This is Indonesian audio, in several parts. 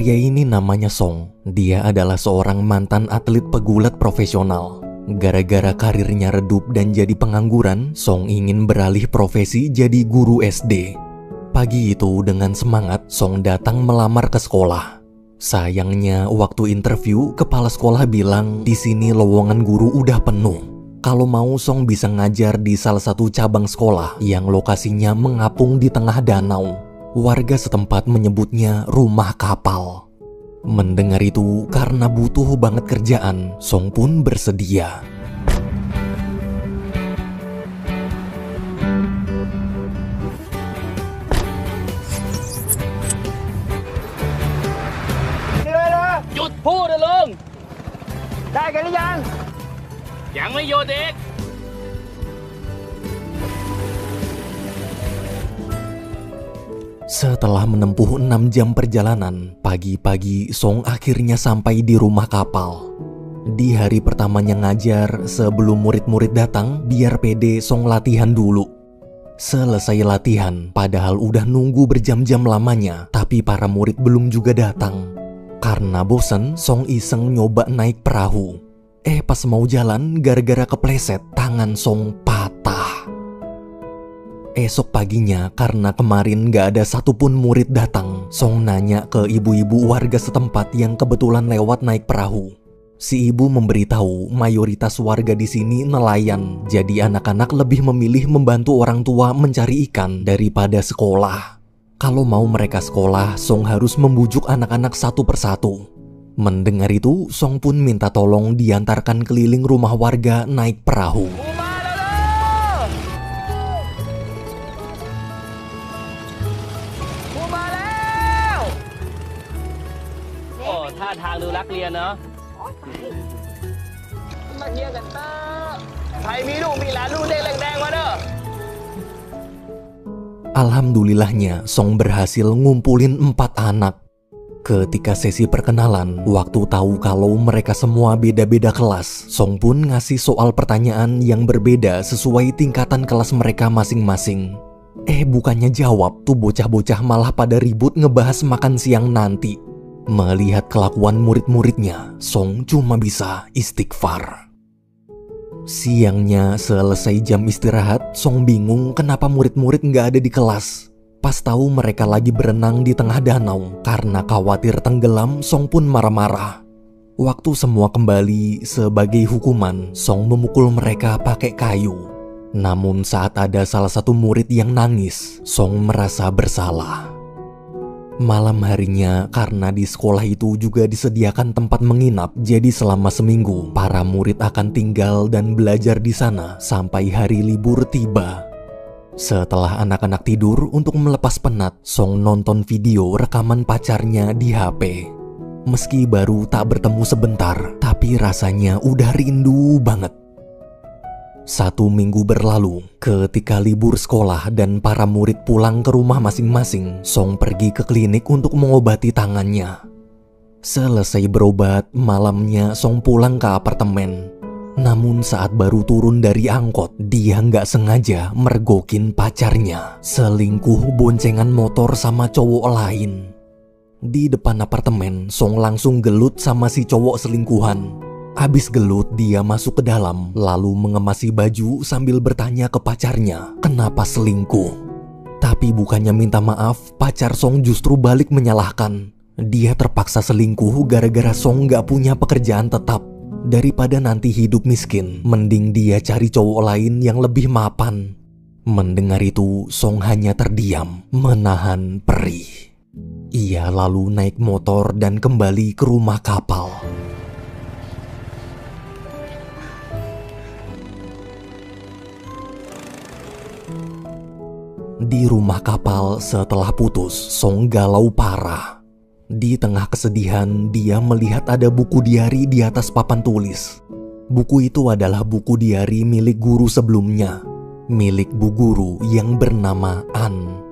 Pria ini namanya Song. Dia adalah seorang mantan atlet pegulat profesional. Gara-gara karirnya redup dan jadi pengangguran, Song ingin beralih profesi jadi guru SD. Pagi itu dengan semangat, Song datang melamar ke sekolah. Sayangnya waktu interview, kepala sekolah bilang di sini lowongan guru udah penuh. Kalau mau Song bisa ngajar di salah satu cabang sekolah yang lokasinya mengapung di tengah danau. Warga setempat menyebutnya rumah kapal. Mendengar itu, karena butuh banget kerjaan, Song pun bersedia. Hụtพูดลุง ได้กันหรือยัง ยังไม่หยุดอีก Setelah menempuh 6 jam perjalanan, pagi-pagi Song akhirnya sampai di rumah kapal. Di hari pertamanya ngajar, sebelum murid-murid datang, biar pede Song latihan dulu. Selesai latihan, padahal udah nunggu berjam-jam lamanya, tapi para murid belum juga datang. Karena bosen, Song iseng nyoba naik perahu. Pas mau jalan, gara-gara kepleset, tangan Song patah. Esok paginya, karena kemarin gak ada satupun murid datang, Song nanya ke ibu-ibu warga setempat yang kebetulan lewat naik perahu. Si ibu memberitahu mayoritas warga di sini nelayan, jadi anak-anak lebih memilih membantu orang tua mencari ikan daripada sekolah. Kalau mau mereka sekolah, Song harus membujuk anak-anak satu persatu. Mendengar itu, Song pun minta tolong diantarkan keliling rumah warga naik perahu.ทางดูรักเรียนเนาะ มาเฮียกันเตอร์ใครมีลูกมีหลานลูกเด็กแดงๆมาเด้อ Alhamdulillahnya, Song berhasil ngumpulin 4 anak. Ketika sesi perkenalan, waktu tahu kalau mereka semua beda-beda kelas, Song pun ngasih soal pertanyaan yang berbeda sesuai tingkatan kelas mereka masing-masing. Bukannya jawab, tuh bocah-bocah malah pada ribut ngebahas makan siang nanti. Melihat kelakuan murid-muridnya, Song cuma bisa istighfar. Siangnya selesai jam istirahat, Song bingung kenapa murid-murid nggak ada di kelas. Pas tahu mereka lagi berenang di tengah danau, karena khawatir tenggelam, Song pun marah-marah. Waktu semua kembali, sebagai hukuman, Song memukul mereka pakai kayu. Namun saat ada salah satu murid yang nangis, Song merasa bersalah. Malam harinya, karena di sekolah itu juga disediakan tempat menginap, jadi selama seminggu para murid akan tinggal dan belajar di sana sampai hari libur tiba. Setelah anak-anak tidur, untuk melepas penat, Song nonton video rekaman pacarnya di HP. Meski baru tak bertemu sebentar, tapi rasanya udah rindu banget. 1 minggu berlalu, ketika libur sekolah dan para murid pulang ke rumah masing-masing, Song pergi ke klinik untuk mengobati tangannya. Selesai berobat, malamnya Song pulang ke apartemen. Namun saat baru turun dari angkot, dia nggak sengaja mergokin pacarnya, selingkuh boncengan motor sama cowok lain. Di depan apartemen, Song langsung gelut sama si cowok selingkuhan. Abis gelut, dia masuk ke dalam, lalu mengemasi baju sambil bertanya ke pacarnya, kenapa selingkuh. Tapi bukannya minta maaf, pacar Song justru balik menyalahkan. Dia terpaksa selingkuh gara-gara Song gak punya pekerjaan tetap. Daripada nanti hidup miskin, mending dia cari cowok lain yang lebih mapan. Mendengar itu, Song hanya terdiam, menahan perih. Ia lalu naik motor dan kembali ke rumah kapal. Di rumah kapal setelah putus, Song galau parah. Di tengah kesedihan, dia melihat ada buku diari di atas papan tulis. Buku itu adalah buku diari milik guru sebelumnya, milik bu guru yang bernama An.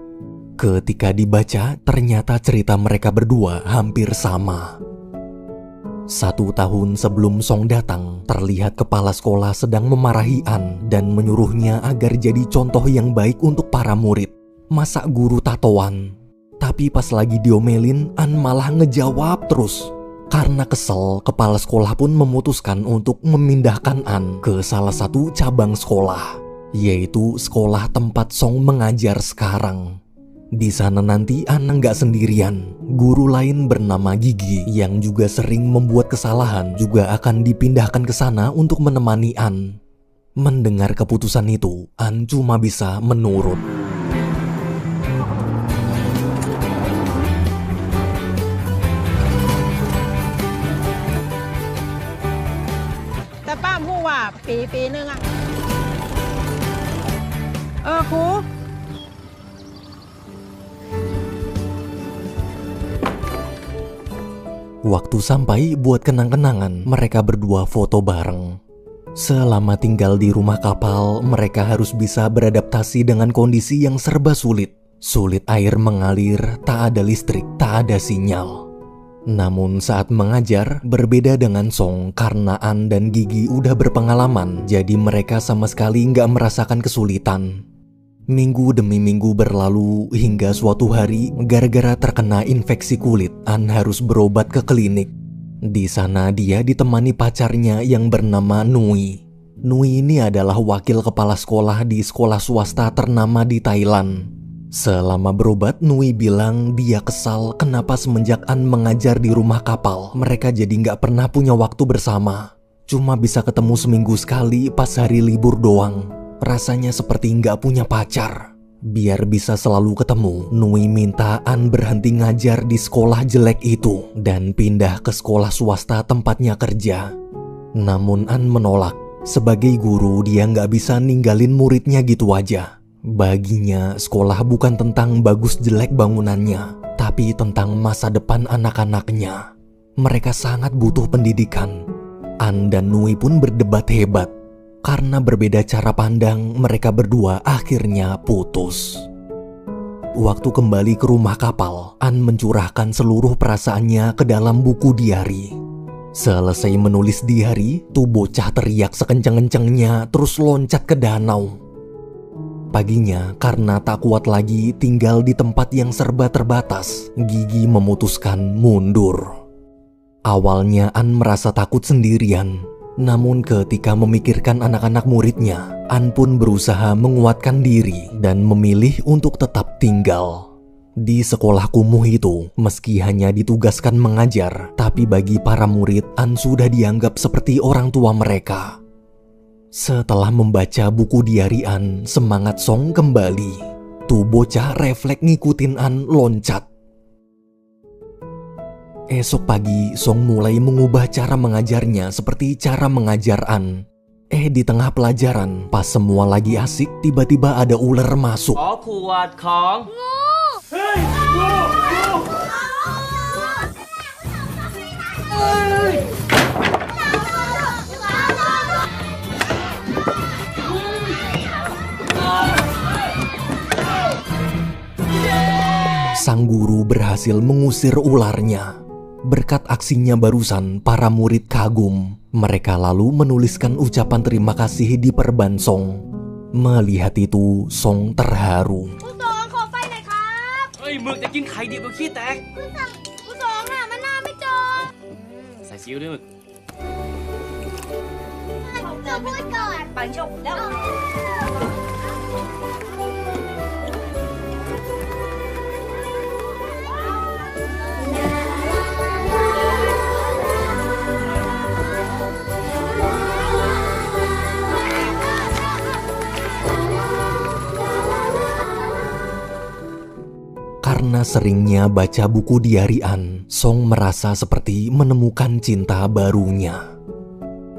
Ketika dibaca, ternyata cerita mereka berdua hampir sama. 1 tahun sebelum Song datang, terlihat kepala sekolah sedang memarahi An dan menyuruhnya agar jadi contoh yang baik untuk para murid. Masa guru tatoan? Tapi pas lagi diomelin, An malah ngejawab terus. Karena kesel, kepala sekolah pun memutuskan untuk memindahkan An ke salah satu cabang sekolah, yaitu sekolah tempat Song mengajar sekarang. Di sana nanti An nggak sendirian. Guru lain bernama Gigi yang juga sering membuat kesalahan juga akan dipindahkan ke sana untuk menemani An. Mendengar keputusan itu, An cuma bisa menurut.ปีนึงอะครู Waktu sampai buat kenang-kenangan, mereka berdua foto bareng. Selama tinggal di rumah kapal, mereka harus bisa beradaptasi dengan kondisi yang serba sulit. Sulit air mengalir, tak ada listrik, tak ada sinyal. Namun saat mengajar, berbeda dengan Song karena An dan Gigi udah berpengalaman, jadi mereka sama sekali nggak merasakan kesulitan. Minggu demi minggu berlalu hingga suatu hari, gara-gara terkena infeksi kulit, An harus berobat ke klinik. Di sana dia ditemani pacarnya yang bernama Nui. Nui ini adalah wakil kepala sekolah di sekolah swasta ternama di Thailand. Selama berobat, Nui bilang dia kesal kenapa semenjak An mengajar di rumah kapal, mereka jadi nggak pernah punya waktu bersama. Cuma bisa ketemu seminggu sekali pas hari libur doang. Rasanya seperti nggak punya pacar. Biar bisa selalu ketemu, Nui minta An berhenti ngajar di sekolah jelek itu dan pindah ke sekolah swasta tempatnya kerja. Namun An menolak. Sebagai guru, dia nggak bisa ninggalin muridnya gitu aja. Baginya, sekolah bukan tentang bagus jelek bangunannya, tapi tentang masa depan anak-anaknya. Mereka sangat butuh pendidikan. An dan Nui pun berdebat hebat. Karena berbeda cara pandang, mereka berdua akhirnya putus. Waktu kembali ke rumah kapal, An mencurahkan seluruh perasaannya ke dalam buku diari. Selesai menulis diari, tuh bocah teriak sekenceng-kencengnya terus loncat ke danau. Paginya, karena tak kuat lagi tinggal di tempat yang serba terbatas, Gigi memutuskan mundur. Awalnya An merasa takut sendirian, namun ketika memikirkan anak-anak muridnya, An pun berusaha menguatkan diri dan memilih untuk tetap tinggal. Di sekolah kumuh itu, meski hanya ditugaskan mengajar, tapi bagi para murid, An sudah dianggap seperti orang tua mereka. Setelah membaca buku diari An, semangat Song kembali. Tuh bocah refleks ngikutin An loncat. Esok pagi, Song mulai mengubah cara mengajarnya seperti cara mengajar An. Di tengah pelajaran, pas semua lagi asik, tiba-tiba ada ular masuk. ขอขวดของ Sang guru berhasil mengusir ularnya. Berkat aksinya barusan, para murid kagum. Mereka lalu menuliskan ucapan terima kasih di perban Song. Melihat itu, Song terharu. เฮ้ยหมึกจะกินไข่ดิบกับขี้แตกกูสองมันน่าไม่จบใส่ซีอิ๊วด้วยหมึก จะพูดก่อนปังจบแล้ว Karena seringnya baca buku diari An, Song merasa seperti menemukan cinta barunya.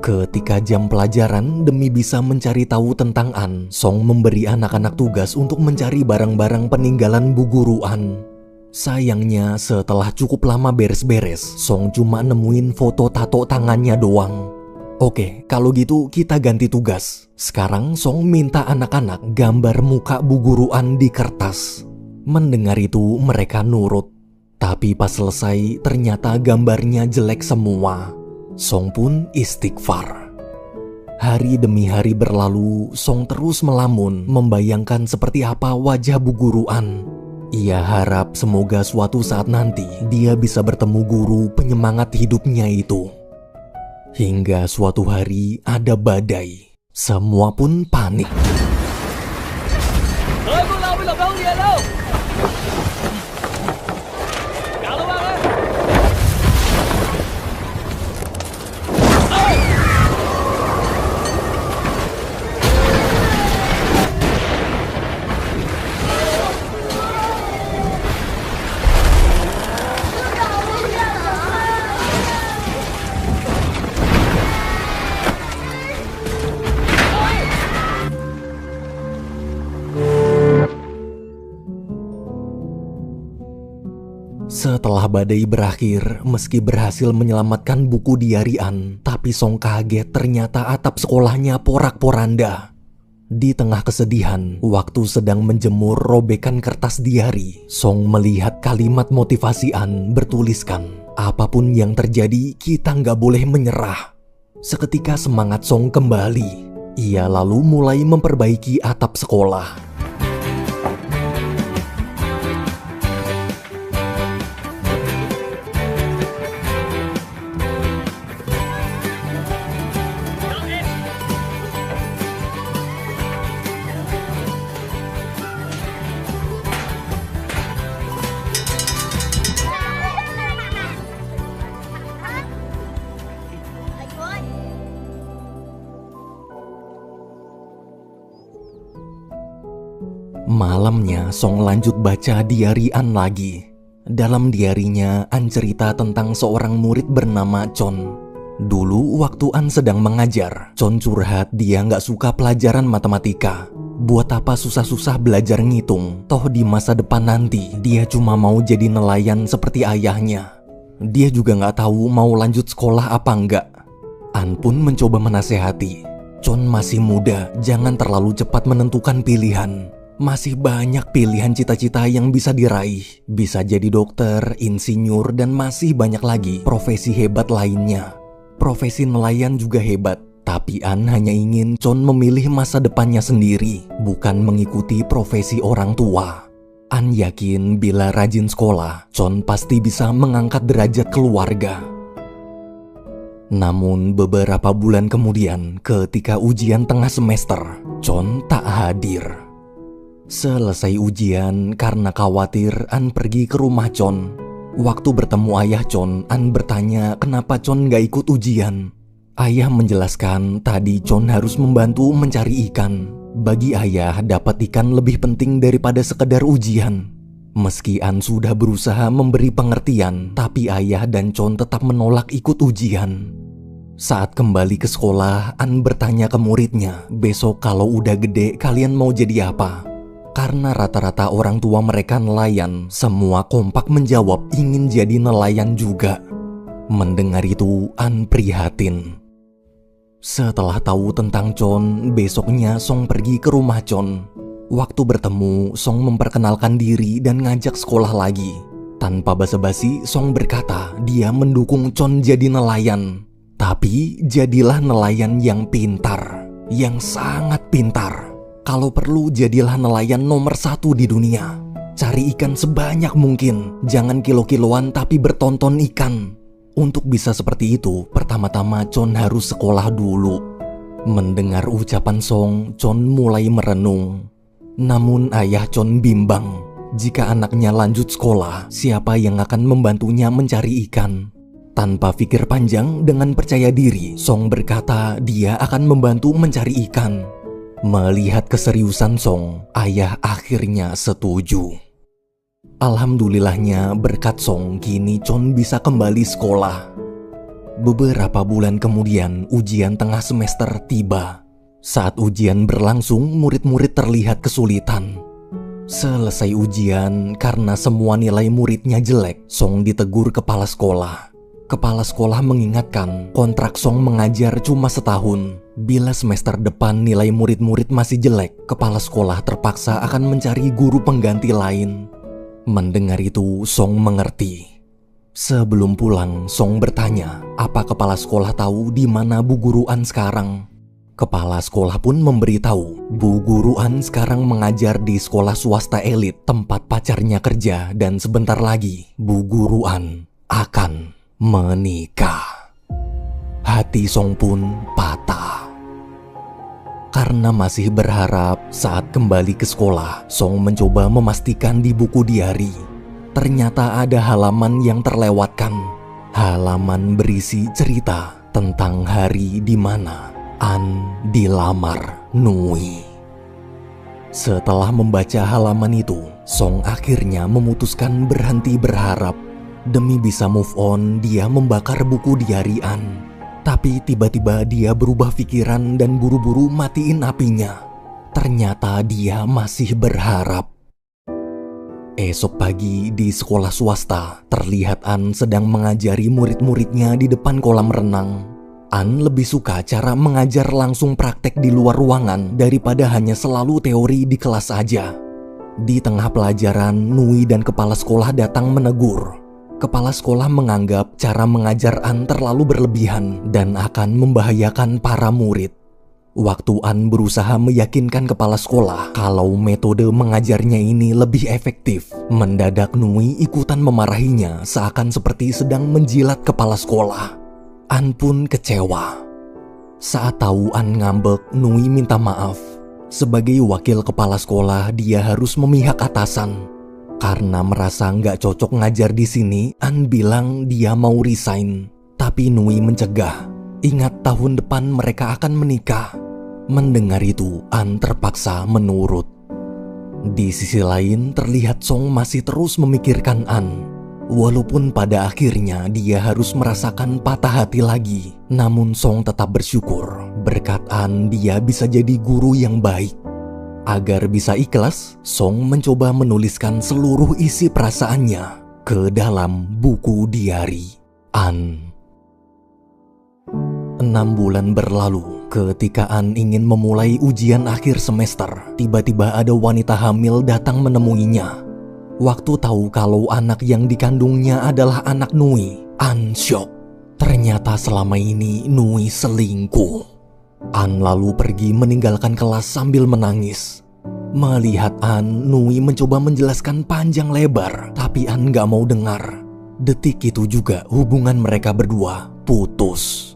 Ketika jam pelajaran, demi bisa mencari tahu tentang An, Song memberi anak-anak tugas untuk mencari barang-barang peninggalan Bu Guru An. Sayangnya, setelah cukup lama beres-beres, Song cuma nemuin foto tato tangannya doang. Oke, kalau gitu kita ganti tugas. Sekarang Song minta anak-anak gambar muka Bu Guru An di kertas. Mendengar itu, mereka nurut. Tapi pas selesai, ternyata gambarnya jelek semua. Song pun istighfar. Hari demi hari berlalu, Song terus melamun, membayangkan seperti apa wajah Bu Guru An. Ia harap semoga suatu saat nanti dia bisa bertemu guru penyemangat hidupnya itu. Hingga suatu hari ada badai. Semua pun panik. Setelah badai berakhir, meski berhasil menyelamatkan buku diari An, tapi Song kaget ternyata atap sekolahnya porak-poranda. Di tengah kesedihan, waktu sedang menjemur robekan kertas diari, Song melihat kalimat motivasi An bertuliskan, apapun yang terjadi, kita nggak boleh menyerah. Seketika semangat Song kembali. Ia lalu mulai memperbaiki atap sekolah. Malamnya, Song lanjut baca diari An lagi. Dalam diarinya, An cerita tentang seorang murid bernama Chon. Dulu waktu An sedang mengajar, Chon curhat dia nggak suka pelajaran matematika. Buat apa susah-susah belajar ngitung, toh di masa depan nanti dia cuma mau jadi nelayan seperti ayahnya. Dia juga nggak tahu mau lanjut sekolah apa enggak. An pun mencoba menasehati, Chon masih muda, jangan terlalu cepat menentukan pilihan. Masih banyak pilihan cita-cita yang bisa diraih. Bisa jadi dokter, insinyur, dan masih banyak lagi profesi hebat lainnya. Profesi nelayan juga hebat. Tapi An hanya ingin Chon memilih masa depannya sendiri, bukan mengikuti profesi orang tua. An yakin bila rajin sekolah, Chon pasti bisa mengangkat derajat keluarga. Namun beberapa bulan kemudian, ketika ujian tengah semester, Chon tak hadir. Selesai ujian, karena khawatir, An pergi ke rumah Chon. Waktu bertemu ayah Chon, An bertanya kenapa Chon gak ikut ujian. Ayah menjelaskan tadi Chon harus membantu mencari ikan. Bagi ayah, dapat ikan lebih penting daripada sekedar ujian. Meski An sudah berusaha memberi pengertian, tapi ayah dan Chon tetap menolak ikut ujian. Saat kembali ke sekolah, An bertanya ke muridnya, besok kalau udah gede kalian mau jadi apa? Karena rata-rata orang tua mereka nelayan, semua kompak menjawab ingin jadi nelayan juga. Mendengar itu, An prihatin. Setelah tahu tentang Chon, besoknya Song pergi ke rumah Chon. Waktu bertemu, Song memperkenalkan diri dan ngajak sekolah lagi. Tanpa basa-basi, Song berkata dia mendukung Chon jadi nelayan. Tapi jadilah nelayan yang pintar, yang sangat pintar. Kalau perlu jadilah nelayan nomor 1 di dunia. Cari ikan sebanyak mungkin, jangan kilo-kiloan tapi bertonton ikan. Untuk bisa seperti itu, pertama-tama Chon harus sekolah dulu. Mendengar ucapan Song, Chon mulai merenung. Namun ayah Chon bimbang. Jika anaknya lanjut sekolah, siapa yang akan membantunya mencari ikan? Tanpa pikir panjang, dengan percaya diri, Song berkata dia akan membantu mencari ikan. Melihat keseriusan Song, ayah akhirnya setuju. Alhamdulillahnya berkat Song, kini Chon bisa kembali sekolah. Beberapa bulan kemudian, ujian tengah semester tiba. Saat ujian berlangsung, murid-murid terlihat kesulitan. Selesai ujian, karena semua nilai muridnya jelek, Song ditegur kepala sekolah. Kepala sekolah mengingatkan kontrak Song mengajar cuma setahun. Bila semester depan nilai murid-murid masih jelek, kepala sekolah terpaksa akan mencari guru pengganti lain. Mendengar itu, Song mengerti. Sebelum pulang, Song bertanya, apa kepala sekolah tahu di mana Bu Guru An sekarang? Kepala sekolah pun memberitahu Bu Guru An sekarang mengajar di sekolah swasta elit tempat pacarnya kerja dan sebentar lagi Bu Guru An akan menikah. Hati Song pun patah. Karena masih berharap saat kembali ke sekolah, Song mencoba memastikan di buku diari. Ternyata ada halaman yang terlewatkan. Halaman berisi cerita tentang hari di mana An dilamar Nui. Setelah membaca halaman itu, Song akhirnya memutuskan berhenti berharap. Demi bisa move on, dia membakar buku diari An. Tapi tiba-tiba dia berubah pikiran dan buru-buru matiin apinya. Ternyata dia masih berharap. Esok pagi di sekolah swasta, terlihat An sedang mengajari murid-muridnya di depan kolam renang. An lebih suka cara mengajar langsung praktek di luar ruangan daripada hanya selalu teori di kelas aja. Di tengah pelajaran, Nui dan kepala sekolah datang menegur. Kepala sekolah menganggap cara mengajar An terlalu berlebihan dan akan membahayakan para murid. Waktu An berusaha meyakinkan kepala sekolah kalau metode mengajarnya ini lebih efektif, mendadak Nui ikutan memarahinya seakan seperti sedang menjilat kepala sekolah. An pun kecewa. Saat tahu An ngambek, Nui minta maaf. Sebagai wakil kepala sekolah, dia harus memihak atasan. Karena merasa nggak cocok ngajar di sini, An bilang dia mau resign. Tapi Nui mencegah. Ingat tahun depan mereka akan menikah. Mendengar itu, An terpaksa menurut. Di sisi lain, terlihat Song masih terus memikirkan An. Walaupun pada akhirnya dia harus merasakan patah hati lagi, namun Song tetap bersyukur. Berkat An, dia bisa jadi guru yang baik. Agar bisa ikhlas, Song mencoba menuliskan seluruh isi perasaannya ke dalam buku diari An. 6 bulan berlalu, ketika An ingin memulai ujian akhir semester, tiba-tiba ada wanita hamil datang menemuinya. Waktu tahu kalau anak yang dikandungnya adalah anak Nui, An syok. Ternyata selama ini Nui selingkuh. An lalu pergi meninggalkan kelas sambil menangis. Melihat An, Nui mencoba menjelaskan panjang lebar, tapi An gak mau dengar. Detik itu juga hubungan mereka berdua putus.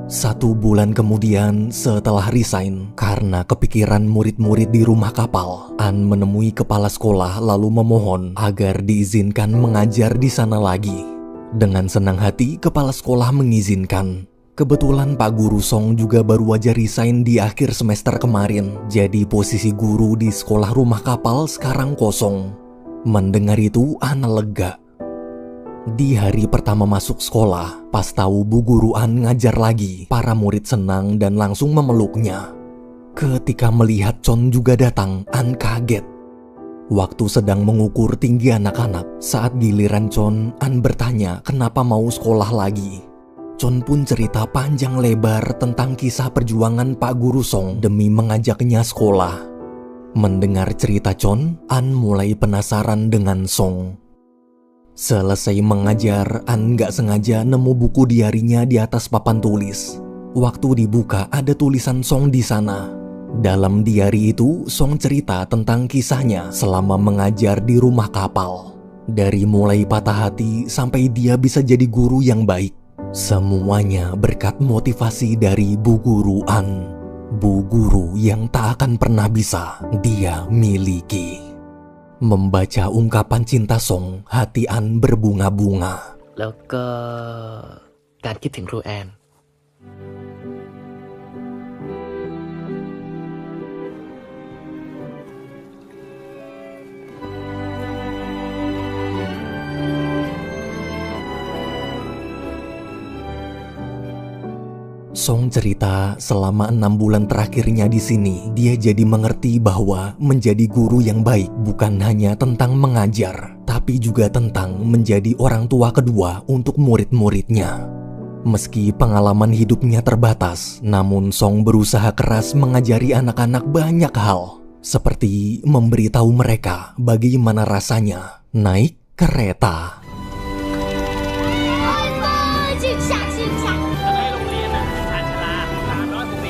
1 bulan kemudian setelah resign, karena kepikiran murid-murid di rumah kapal, An menemui kepala sekolah lalu memohon agar diizinkan mengajar di sana lagi. Dengan senang hati, kepala sekolah mengizinkan. Kebetulan Pak Guru Song juga baru aja resign di akhir semester kemarin, jadi posisi guru di sekolah rumah kapal sekarang kosong. Mendengar itu, An lega. Di hari pertama masuk sekolah, pas tahu Bu Guru An ngajar lagi, para murid senang dan langsung memeluknya. Ketika melihat Chon juga datang, An kaget. Waktu sedang mengukur tinggi anak-anak, saat giliran Chon, An bertanya kenapa mau sekolah lagi. Chon pun cerita panjang lebar tentang kisah perjuangan Pak Guru Song demi mengajaknya sekolah. Mendengar cerita Chon, An mulai penasaran dengan Song. Selesai mengajar, An gak sengaja nemu buku diarinya di atas papan tulis. Waktu dibuka ada tulisan Song di sana. Dalam diari itu, Song cerita tentang kisahnya selama mengajar di rumah kapal. Dari mulai patah hati sampai dia bisa jadi guru yang baik. Semuanya berkat motivasi dari Bu Guru An. Bu Guru yang tak akan pernah bisa dia miliki. Membaca ungkapan cinta Song, hati An berbunga-bunga. แล้วก็การคิดถึงครูแอน Song cerita selama 6 bulan terakhirnya di sini, dia jadi mengerti bahwa menjadi guru yang baik bukan hanya tentang mengajar, tapi juga tentang menjadi orang tua kedua untuk murid-muridnya. Meski pengalaman hidupnya terbatas, namun Song berusaha keras mengajari anak-anak banyak hal, seperti memberitahu mereka bagaimana rasanya naik kereta. 进下进下。 ให้โรงเรียนน่ะชาญชาลา360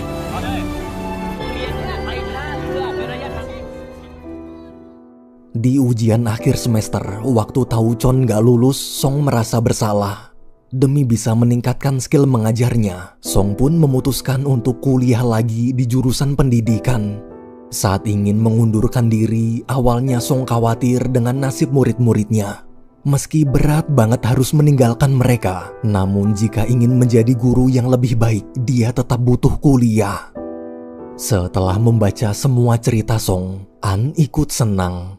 Di ujian akhir semester, waktu tahu Chon gak lulus, Song merasa bersalah. Demi bisa meningkatkan skill mengajarnya, Song pun memutuskan untuk kuliah lagi di jurusan pendidikan. Saat ingin mengundurkan diri, awalnya Song khawatir dengan nasib murid-muridnya. Meski berat banget harus meninggalkan mereka, namun jika ingin menjadi guru yang lebih baik, dia tetap butuh kuliah. Setelah membaca semua cerita Song, An ikut senang.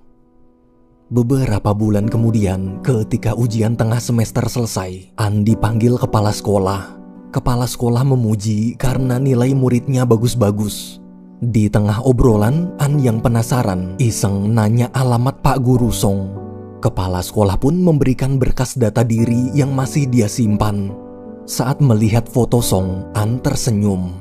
Beberapa bulan kemudian, ketika ujian tengah semester selesai, An dipanggil kepala sekolah. Kepala sekolah memuji karena nilai muridnya bagus-bagus. Di tengah obrolan, An yang penasaran iseng nanya alamat Pak Guru Song. Kepala sekolah pun memberikan berkas data diri yang masih dia simpan. Saat melihat foto Song, An tersenyum.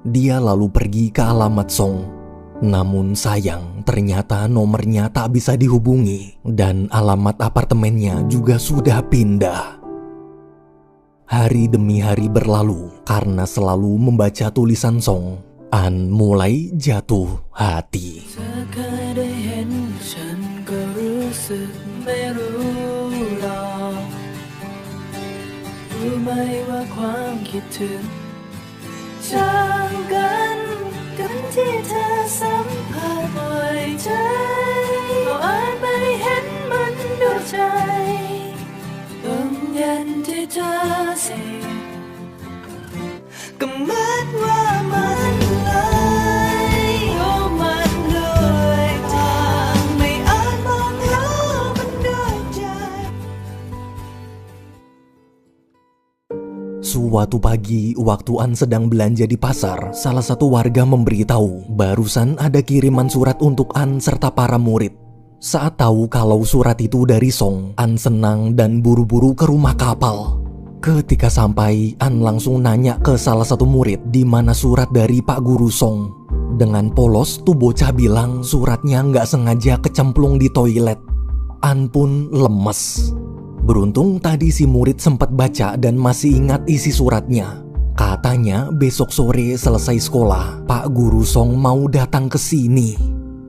Dia lalu pergi ke alamat Song. Namun sayang, ternyata nomornya tak bisa dihubungi dan alamat apartemennya juga sudah pindah. Hari demi hari berlalu karena selalu membaca tulisan Song, An mulai jatuh hati. Suatu pagi, waktu An sedang belanja di pasar, salah satu warga memberitahu barusan ada kiriman surat untuk An serta para murid. Saat tahu kalau surat itu dari Song, An senang dan buru-buru ke rumah kapal. Ketika sampai, An langsung nanya ke salah satu murid di mana surat dari Pak Guru Song. Dengan polos, tuh bocah bilang suratnya nggak sengaja kecemplung di toilet. An pun lemes. Beruntung tadi si murid sempat baca dan masih ingat isi suratnya. Katanya besok sore selesai sekolah, Pak Guru Song mau datang ke sini.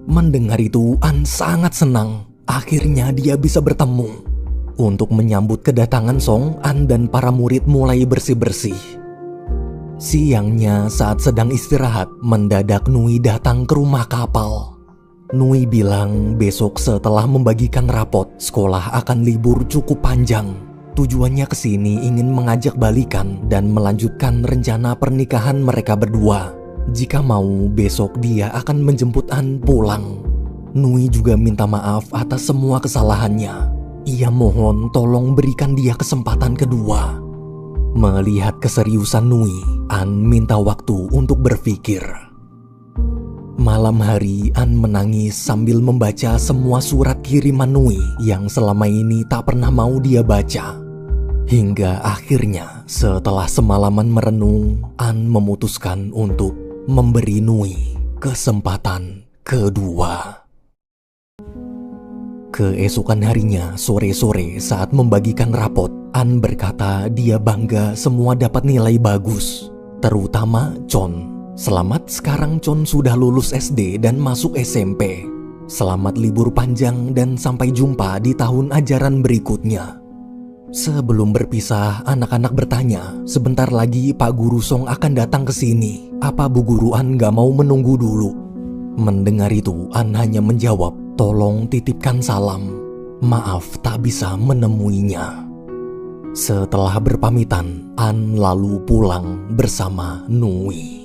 Mendengar itu, An sangat senang. Akhirnya dia bisa bertemu. Untuk menyambut kedatangan Song, An dan para murid mulai bersih-bersih. Siangnya saat sedang istirahat, mendadak Nui datang ke rumah kapal. Nui bilang besok setelah membagikan rapot, sekolah akan libur cukup panjang. Tujuannya ke sini ingin mengajak balikan dan melanjutkan rencana pernikahan mereka berdua. Jika mau, besok dia akan menjemput An pulang. Nui juga minta maaf atas semua kesalahannya. Ia mohon tolong berikan dia kesempatan kedua. Melihat keseriusan Nui, An minta waktu untuk berpikir. Malam hari, An menangis sambil membaca semua surat kiriman Nui yang selama ini tak pernah mau dia baca. Hingga akhirnya, setelah semalaman merenung, An memutuskan untuk memberi Nui kesempatan kedua. Keesokan harinya, sore-sore saat membagikan rapot, An berkata dia bangga semua dapat nilai bagus, terutama Chon. Selamat, sekarang Chon sudah lulus SD dan masuk SMP. Selamat libur panjang dan sampai jumpa di tahun ajaran berikutnya. Sebelum berpisah, anak-anak bertanya, sebentar lagi Pak Guru Song akan datang ke sini. Apa Bu Guru An gak mau menunggu dulu? Mendengar itu, An hanya menjawab, tolong titipkan salam. Maaf tak bisa menemuinya. Setelah berpamitan, An lalu pulang bersama Nui.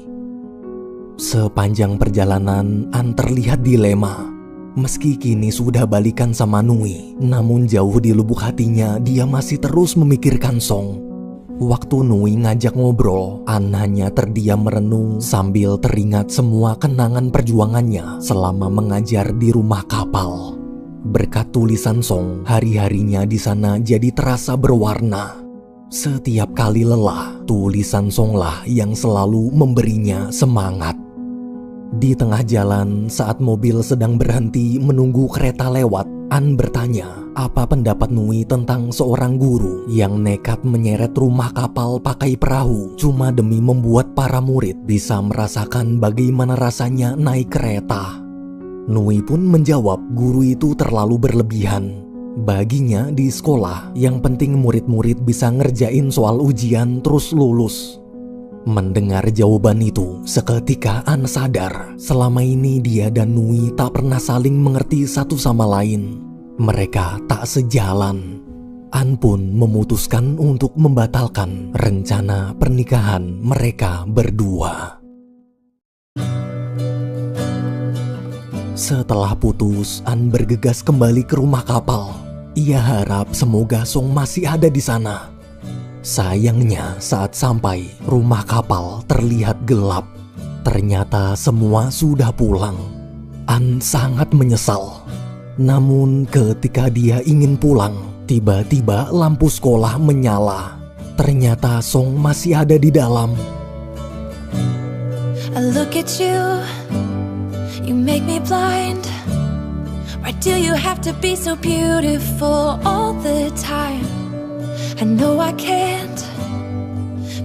Sepanjang perjalanan, An terlihat dilema. Meski kini sudah balikan sama Nui, namun jauh di lubuk hatinya dia masih terus memikirkan Song. Waktu Nui ngajak ngobrol, An hanya terdiam merenung sambil teringat semua kenangan perjuangannya selama mengajar di rumah kapal. Berkat tulisan Song, hari-harinya di sana jadi terasa berwarna. Setiap kali lelah, tulisan Song lah yang selalu memberinya semangat. Di tengah jalan, saat mobil sedang berhenti menunggu kereta lewat, An bertanya, apa pendapat Nui tentang seorang guru yang nekat menyeret rumah kapal pakai perahu cuma demi membuat para murid bisa merasakan bagaimana rasanya naik kereta. Nui pun menjawab guru itu terlalu berlebihan. Baginya di sekolah, yang penting murid-murid bisa ngerjain soal ujian terus lulus. Mendengar jawaban itu, seketika An sadar selama ini dia dan Nui tak pernah saling mengerti satu sama lain. Mereka tak sejalan. An pun memutuskan untuk membatalkan rencana pernikahan mereka berdua. Setelah putus, An bergegas kembali ke rumah kapal. Ia harap semoga Song masih ada di sana. Sayangnya saat sampai, rumah kapal terlihat gelap. Ternyata semua sudah pulang. An sangat menyesal. Namun ketika dia ingin pulang, tiba-tiba lampu sekolah menyala. Ternyata Song masih ada di dalam. I look at you, you make me blind. Why do you have to be so beautiful all the time? I know I can't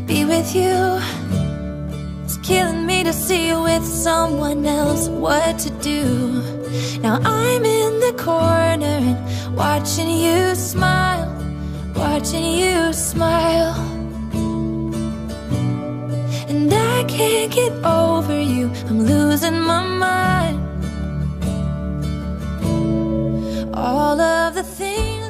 be with you. It's killing me to see you with someone else. What to do? Now I'm in the corner and watching you smile, watching you smile. And I can't get over you, I'm losing my mind. All of the things